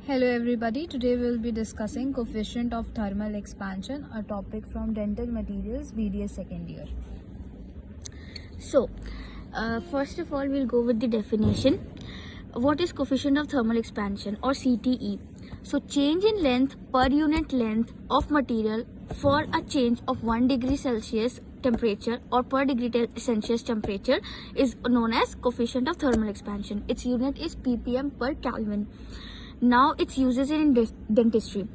Hello everybody, today we will be discussing coefficient of thermal expansion, a topic from dental materials BDS second year. So, first of all, we'll go with the definition. What is coefficient of thermal expansion or CTE? So, change in length per unit length of material for a change of 1 degree Celsius temperature or per degree Celsius temperature is known as coefficient of thermal expansion. Its unit is ppm per Kelvin. Now its uses in dentistry.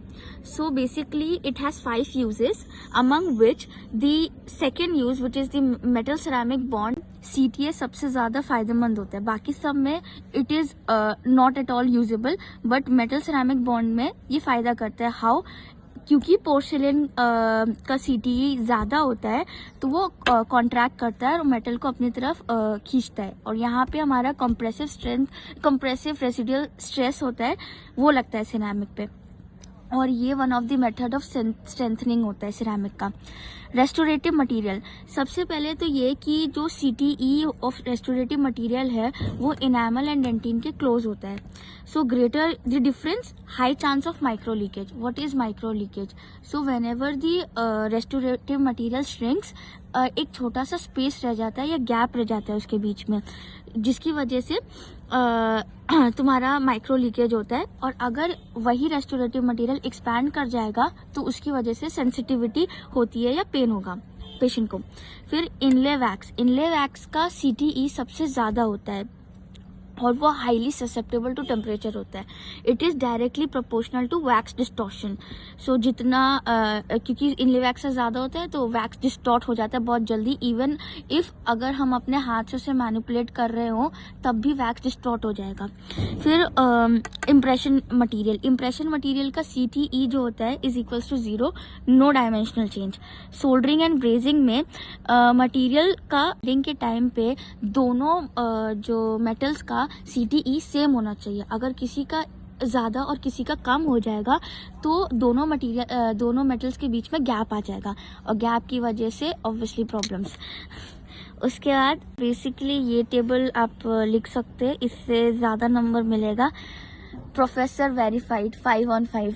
So basically it has 5 uses, among which the second use, which is the metal ceramic bond, CTA सबसे ज़्यादा फायदेमंद होता है. बाकी सब में it is not at all usable, but metal ceramic bond में ये फायदा करता है. How? क्योंकि पोर्सिलेन का CTE ज़्यादा होता है तो वो कॉन्ट्रैक्ट करता है और मेटल को अपनी तरफ खींचता है, और यहाँ पे हमारा कंप्रेसिव रेसिडुअल स्ट्रेस होता है, वो लगता है सिरेमिक पे, और ये one of the method of strengthening होता है सिरेमिक का. रेस्टोरेटिव मटेरियल, सबसे पहले तो ये कि जो CTE ऑफ रेस्टोरेटिव मटेरियल है वो इनामल एंड डेंटिन के क्लोज होता है. So greater the difference, high chance of micro leakage. What is micro leakage? So when ever the restorative material shrinks, एक छोटा सा स्पेस रह जाता है या गैप रह जाता है उसके बीच में, जिसकी वजह से तुम्हारा माइक्रो लीकेज होता है. और अगर वही रेस्टोरेटिव मटेरियल एक्सपैंड कर जाएगा तो उसकी वजह से सेंसिटिविटी होती है या पेन होगा पेशेंट को. फिर इनले वैक्स का CTE सबसे ज़्यादा होता है और वो हाईली ससेप्टेबल टू टेम्परेचर होता है. It is directly proportional to wax distortion. So जितना क्योंकि इनले वैक्स से ज़्यादा होता है तो वैक्स डिस्टॉर्ट हो जाता है बहुत जल्दी. इवन इफ़ अगर हम अपने हाथ से उसे मैनिपुलेट कर रहे हो तब भी वैक्स डिस्टॉर्ट हो जाएगा. फिर इम्प्रेशन मटीरियल का CTE जो होता है is equals to 0, no dimensional change. Soldering and brazing में मटीरियल का रिंग के टाइम पे दोनों जो मेटल्स का CTE सेम होना चाहिए. अगर किसी का ज़्यादा और किसी का कम हो जाएगा तो दोनों मेटल्स के बीच में गैप आ जाएगा, और गैप की वजह से ऑब्वियसली प्रॉब्लम्स. उसके बाद बेसिकली ये टेबल आप लिख सकते हैं, इससे ज़्यादा नंबर मिलेगा. Professor verified 5 on 5.